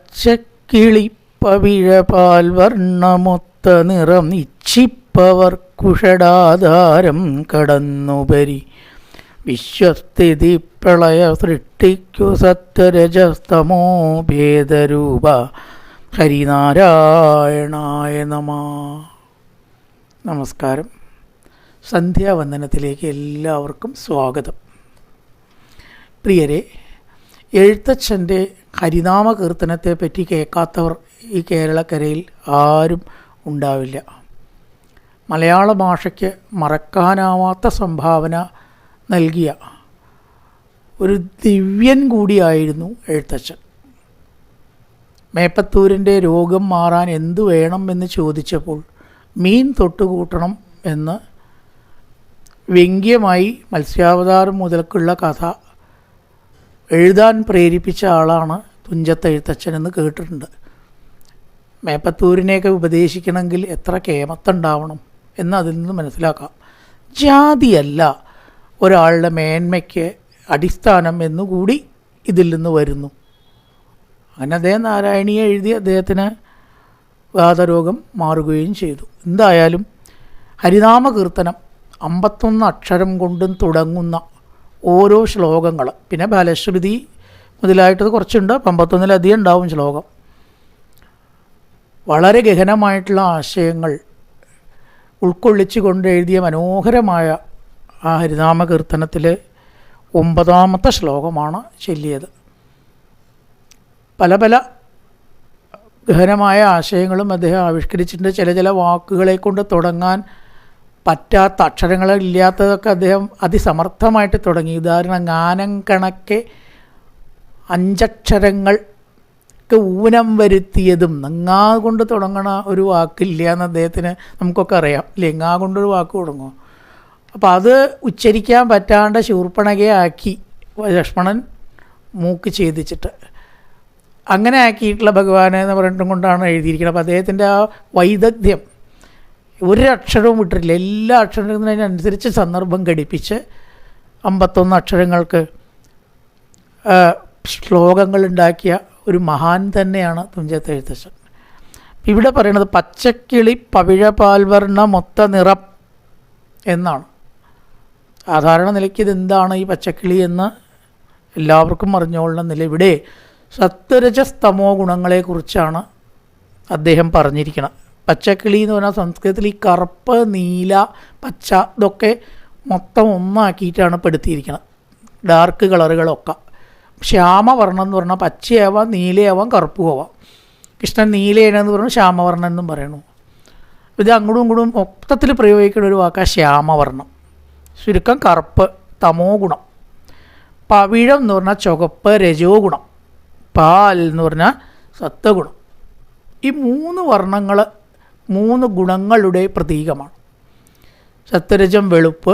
പച്ചക്കിളി പവിഴപാൽ വർണ്ണമൊത്ത നിറം ഇച്ഛിപ്പവർ കുഷടാധാരം കടന്നുപരി വിശ്വസ്ഥിതി പ്രളയ സൃഷ്ടിക്കു സത്വരജസ്തമോ ഭേദരൂപ ഹരിനാരായണായ നമഃ. നമസ്കാരം. സന്ധ്യാവന്ദനത്തിലേക്ക് എല്ലാവർക്കും സ്വാഗതം. പ്രിയരെ, എഴുത്തച്ഛൻ്റെ ഹരിനാമ കീർത്തനത്തെപ്പറ്റി കേൾക്കാത്തവർ ഈ കേരളക്കരയിൽ ആരും ഉണ്ടാവില്ല. മലയാള ഭാഷയ്ക്ക് മറക്കാനാവാത്ത സംഭാവന നൽകിയ ഒരു ദിവ്യൻ കൂടിയായിരുന്നു എഴുത്തച്ഛൻ. മേപ്പത്തൂരിൻ്റെ രോഗം മാറാൻ എന്തു വേണം എന്ന് ചോദിച്ചപ്പോൾ മീൻ തൊട്ടുകൂട്ടണം എന്ന് വ്യംഗ്യമായി മത്സ്യാവതാരം മുതൽക്കുള്ള കഥ എഴുതാൻ പ്രേരിപ്പിച്ച ആളാണ് തുഞ്ചത്ത് എഴുത്തച്ഛൻ എന്ന് കേട്ടിട്ടുണ്ട്. മേപ്പത്തൂരിനെയൊക്കെ ഉപദേശിക്കണമെങ്കിൽ എത്ര കേമത്തുണ്ടാവണം എന്ന് അതിൽ നിന്ന് മനസ്സിലാക്കാം. ജാതിയല്ല ഒരാളുടെ മേന്മയ്ക്ക് അടിസ്ഥാനം എന്നുകൂടി ഇതിൽ നിന്ന് വരുന്നു. അങ്ങനെ അദ്ദേഹം നാരായണീയ എഴുതി അദ്ദേഹത്തിന് വാതരോഗം മാറുകയും ചെയ്തു. എന്തായാലും ഹരിനാമ കീർത്തനം 51 അക്ഷരം കൊണ്ടും തുടങ്ങുന്ന ഓരോ ശ്ലോകങ്ങൾ, പിന്നെ ഫലശ്രുതി മുതലായിട്ടത് കുറച്ചുണ്ട്, 51-ലധികം ഉണ്ടാവും ശ്ലോകം. വളരെ ഗഹനമായിട്ടുള്ള ആശയങ്ങൾ ഉൾക്കൊള്ളിച്ചു കൊണ്ട് എഴുതിയ മനോഹരമായ ആ ഹരിനാമ കീർത്തനത്തിലെ 9ാമത്തെ ശ്ലോകമാണ് ചൊല്ലിയത്. പല പല ഗഹനമായ ആശയങ്ങളും അദ്ദേഹം ആവിഷ്കരിച്ചിട്ടുണ്ട്. ചില വാക്കുകളെ കൊണ്ട് തുടങ്ങാൻ പറ്റാത്ത, അക്ഷരങ്ങളില്ലാത്തതൊക്കെ അദ്ദേഹം അതിസമർത്ഥമായിട്ട് തുടങ്ങി. ഉദാഹരണം, ഗാനം കണക്കെ 5 അക്ഷരങ്ങൾക്ക് ഊനം വരുത്തിയതും. ങ്ങാ കൊണ്ട് തുടങ്ങണ ഒരു വാക്കില്ല എന്ന് അദ്ദേഹത്തിന് നമുക്കൊക്കെ അറിയാം ഇല്ലേ? ങ്ങാ കൊണ്ടൊരു വാക്ക് തുടങ്ങുമോ? അപ്പോൾ അത് ഉച്ചരിക്കാൻ പറ്റാണ്ട് ശൂർപ്പണകയാക്കി ലക്ഷ്മണൻ മൂക്ക് ഛേദിച്ചിട്ട് അങ്ങനെ ആക്കിയിട്ടുള്ള ഭഗവാനെ എന്ന് പറഞ്ഞിട്ടും കൊണ്ടാണ് എഴുതിയിരിക്കുന്നത്. അപ്പോൾ അദ്ദേഹത്തിൻ്റെ ആ വൈദഗ്ധ്യം, ഒരു അക്ഷരവും വിട്ടിട്ടില്ല. എല്ലാ അക്ഷരത്തിനനുസരിച്ച് സന്ദർഭം ഘടിപ്പിച്ച് 51 അക്ഷരങ്ങൾക്ക് ശ്ലോകങ്ങളുണ്ടാക്കിയ ഒരു മഹാൻ തന്നെയാണ് തുഞ്ചത്ത് എഴുത്തച്ഛൻ. ഇവിടെ പറയുന്നത് പച്ചക്കിളി പവിഴപാൽ വർണ്ണ മൊത്ത നിറം എന്നാണ്. സാധാരണ നിലയ്ക്ക് ഇതെന്താണ് ഈ പച്ചക്കിളി എന്ന് എല്ലാവർക്കും അറിഞ്ഞുകൊള്ളണമെന്നില്ല. ഇവിടെ സത്വരജസ്തമോ ഗുണങ്ങളെക്കുറിച്ചാണ് അദ്ദേഹം പറഞ്ഞിരിക്കുന്നത്. പച്ചക്കിളി എന്ന് പറഞ്ഞാൽ സംസ്കൃതത്തിൽ ഈ കറുപ്പ്, നീല, പച്ച ഇതൊക്കെ മൊത്തം ഒന്നാക്കിയിട്ടാണ് പെടുത്തിയിരിക്കുന്നത്. ഡാർക്ക് കളറുകളൊക്കെ. ശ്യാമവർണ്ണം എന്ന് പറഞ്ഞാൽ പച്ചയാവാം, നീലയാവാം, കറുപ്പുമാവാം. കൃഷ്ണൻ നീലയാണെന്ന് പറഞ്ഞു ശ്യാമവർണ്ണം എന്നും പറയണു. ഇത് അങ്ങോട്ടും ഇങ്ങോട്ടും മൊത്തത്തിൽ പ്രയോഗിക്കുന്ന ഒരു വാക്കാണ് ശ്യാമവർണ്ണം. ചുരുക്കം കറുപ്പ്, തമോ ഗുണം. പവിഴം എന്ന് പറഞ്ഞാൽ ചുവപ്പ്, രജോ ഗുണം. പാൽ എന്ന് പറഞ്ഞാൽ സത്വഗുണം. ഈ 3 വർണ്ണങ്ങൾ 3 ഗുണങ്ങളുടെ പ്രതീകമാണ്. സത്വരജം വെളുപ്പ്,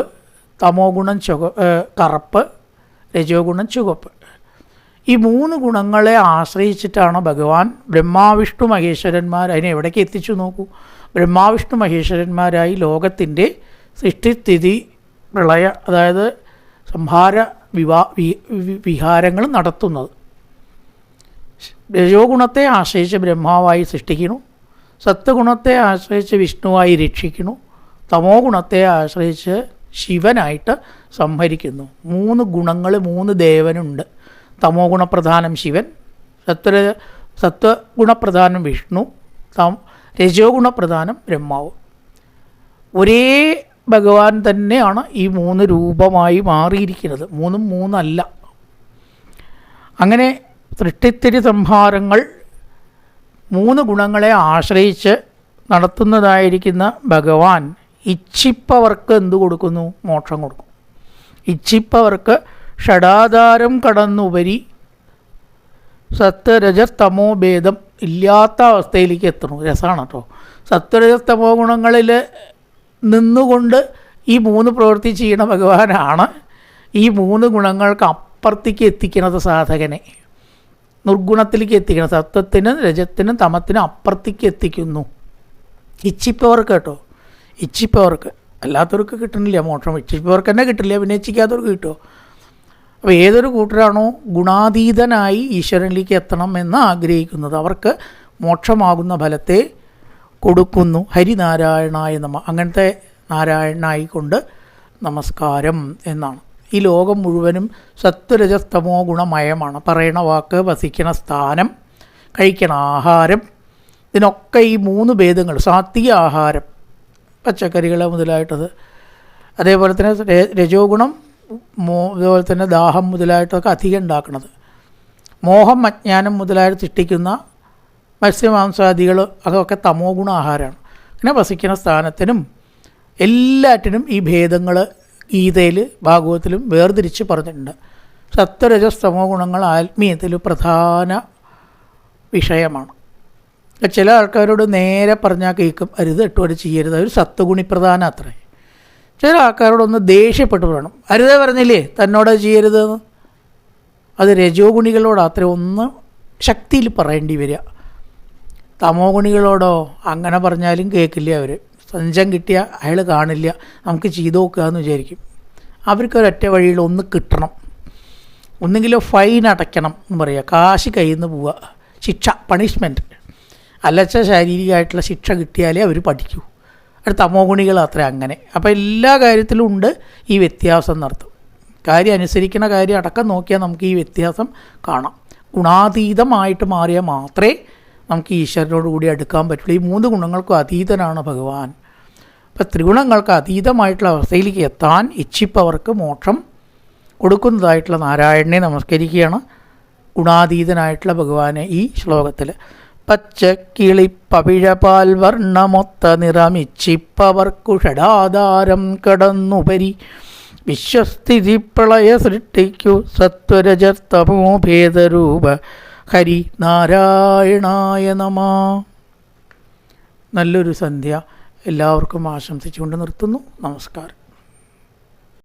തമോ ഗുണം കറുപ്പ്, രജോ ഗുണം ചുവപ്പ്. ഈ 3 ഗുണങ്ങളെ ആശ്രയിച്ചിട്ടാണ് ഭഗവാൻ ബ്രഹ്മാവിഷ്ണു മഹേശ്വരന്മാർ അതിനെ എവിടേക്ക് എത്തിച്ചു നോക്കൂ. ബ്രഹ്മാവിഷ്ണു മഹേശ്വരന്മാരായി ലോകത്തിൻ്റെ സൃഷ്ടിസ്ഥിതി പ്രളയ, അതായത് സംഹാര വിഹാരങ്ങൾ നടത്തുന്നത്. രജോ ഗുണത്തെ ആശ്രയിച്ച് ബ്രഹ്മാവായി സൃഷ്ടിക്കുന്നു, സത്വഗുണത്തെ ആശ്രയിച്ച് വിഷ്ണുവായി രക്ഷിക്കുന്നു, തമോ ഗുണത്തെ ആശ്രയിച്ച് ശിവനായിട്ട് സംഹരിക്കുന്നു. 3 ഗുണങ്ങൾ, 3 ദേവനുണ്ട്. തമോ ഗുണപ്രധാനം ശിവൻ, സത്വഗുണപ്രധാനം വിഷ്ണു, രജോ ഗുണപ്രധാനം ബ്രഹ്മാവ്. ഒരേ ഭഗവാൻ തന്നെയാണ് ഈ 3 രൂപമായി മാറിയിരിക്കുന്നത്. 3 അല്ല. അങ്ങനെ സൃഷ്ടിത്തിരി സംഹാരങ്ങൾ 3 ഗുണങ്ങളെ ആശ്രയിച്ച് നടത്തുന്നതായിരിക്കുന്ന ഭഗവാൻ ഇച്ഛിപ്പവർക്ക് എന്തു കൊടുക്കുന്നു? മോക്ഷം കൊടുക്കും. ഇച്ഛിപ്പവർക്ക് ഷടാധാരം കടന്നുപരി സത്വരജസ്തമോ ഭേദം ഇല്ലാത്ത അവസ്ഥയിലേക്ക് എത്തണം. രസമാണ് കേട്ടോ. സത്വരജസ്തമോ ഗുണങ്ങളിൽ നിന്നുകൊണ്ട് ഈ 3 പ്രവൃത്തി ചെയ്യണ ഭഗവാനാണ് ഈ 3 ഗുണങ്ങൾക്ക് അപ്പുറത്തേക്ക് എത്തിക്കുന്നത് സാധകനെ. നിർഗുണത്തിലേക്ക് എത്തിക്കണം. സത്വത്തിനും രജത്തിനും തമത്തിനും അപ്പുറത്തേക്ക് എത്തിക്കുന്നു. ഇച്ഛിപ്പവർക്ക് കേട്ടോ, ഇച്ഛിപ്പവർക്ക്. അല്ലാത്തവർക്ക് കിട്ടണില്ല മോക്ഷം. ഇച്ഛിപ്പവർക്ക് തന്നെ കിട്ടില്ല, പിന്നെ ഇച്ഛിക്കാത്തവർക്ക് കിട്ടുമോ? അപ്പോൾ ഏതൊരു കൂട്ടരാണോ ഗുണാതീതനായി ഈശ്വരനിലേക്ക് എത്തണം എന്ന് ആഗ്രഹിക്കുന്നത് അവർക്ക് മോക്ഷമാകുന്ന ഫലത്തെ കൊടുക്കുന്നു. ഹരിനാരായണായ നമഃ. അങ്ങനത്തെ നാരായണനായിക്കൊണ്ട് നമസ്കാരം എന്നാണ്. ഈ ലോകം മുഴുവനും സത്വരജസ്തമോ ഗുണമയമാണ്. പറയണ വാക്ക്, വസിക്കണ സ്ഥാനം, കഴിക്കണ ആഹാരം, ഇതിനൊക്കെ ഈ 3 ഭേദങ്ങൾ, സാത്വിക ആഹാരം, പച്ചക്കറികൾ മുതലായിട്ടത്, അതേപോലെ തന്നെ രജോ ഗുണം, അതുപോലെ തന്നെ ദാഹം മുതലായിട്ടൊക്കെ അധികം ഉണ്ടാക്കുന്നത്, മോഹം അജ്ഞാനം മുതലായിട്ട് സൃഷ്ടിക്കുന്ന മത്സ്യമാംസാദികൾ അതൊക്കെ തമോ ഗുണ ആഹാരമാണ്. അങ്ങനെ വസിക്കുന്ന സ്ഥാനത്തിനും എല്ലാറ്റിനും ഈ ഭേദങ്ങൾ ഗീതയിൽ ഭാഗവതത്തിലും വേർതിരിച്ച് പറഞ്ഞിട്ടുണ്ട്. സത്വരജസ്തമോ ഗുണങ്ങൾ ആത്മീയത്തിൽ പ്രധാന വിഷയമാണ്. ചില ആൾക്കാരോട് നേരെ പറഞ്ഞാൽ കേൾക്കും, അരുത് എട്ടുവരെ ചെയ്യരുത്, ഒരു സത്വഗുണിപ്രധാന അത്രേ. ചില ആൾക്കാരോടൊന്ന് ദേഷ്യപ്പെട്ട് പറയണം, അരുതേ പറഞ്ഞില്ലേ തന്നോട് ചെയ്യരുതെന്ന്. അത് രജോ ഗുണികളോട് അത്ര ഒന്ന് ശക്തിയിൽ പറയേണ്ടി വരിക. തമോ ഗുണികളോടോ അങ്ങനെ പറഞ്ഞാലും കേൾക്കില്ല. അവർ സഞ്ചം കിട്ടിയാൽ അയാൾ കാണില്ല, നമുക്ക് ചെയ്തു നോക്കുക എന്ന് വിചാരിക്കും. അവർക്കൊരൊറ്റ വഴിയിൽ ഒന്ന് കിട്ടണം, ഒന്നെങ്കിലും ഫൈൻ അടയ്ക്കണം എന്ന് പറയുക, കാശ് കയ്യിൽ നിന്ന് പോവുക, ശിക്ഷ, പണിഷ്മെൻറ്റ്, അല്ലച്ച ശാരീരികമായിട്ടുള്ള ശിക്ഷ കിട്ടിയാലേ അവർ പഠിക്കൂ. അത് തമോ ഗുണികൾ അത്ര അങ്ങനെ. അപ്പോൾ എല്ലാ കാര്യത്തിലും ഉണ്ട് ഈ വ്യത്യാസം നടത്തും. കാര്യം അനുസരിക്കുന്ന കാര്യം അടക്കം നോക്കിയാൽ നമുക്ക് ഈ വ്യത്യാസം കാണാം. ഗുണാതീതമായിട്ട് മാറിയാൽ മാത്രമേ നമുക്ക് ഈശ്വരനോട് കൂടി അടുക്കാൻ പറ്റുള്ളൂ. ഈ 3 ഗുണങ്ങൾക്കും അതീതനാണ് ഭഗവാൻ. അപ്പോൾ ത്രിഗുണങ്ങൾക്ക് അതീതമായിട്ടുള്ള അവസ്ഥയിലേക്ക് എത്താൻ ഇച്ഛിപ്പവർക്ക് മോക്ഷം കൊടുക്കുന്നതായിട്ടുള്ള നാരായണനെ നമസ്കരിക്കുകയാണ്. ഗുണാതീതനായിട്ടുള്ള ഭഗവാനെ ഈ ശ്ലോകത്തിൽ പച്ചക്കിളിപ്പവിഴപാൽ വർണ്ണമൊത്ത നിറമിച്ചിപ്പവർക്കു ഷഡാധാരം കടന്നുപരി വിശ്വസ്ഥിതി പ്രളയ സൃഷ്ടിക്കു സത്വരജസ്തമോ ഭേദരൂപ ഹരി നാരായണായ നമഃ. നല്ലൊരു സന്ധ്യ എല്ലാവർക്കും ആശംസിച്ചുകൊണ്ട് നിർത്തുന്നു. നമസ്കാരം.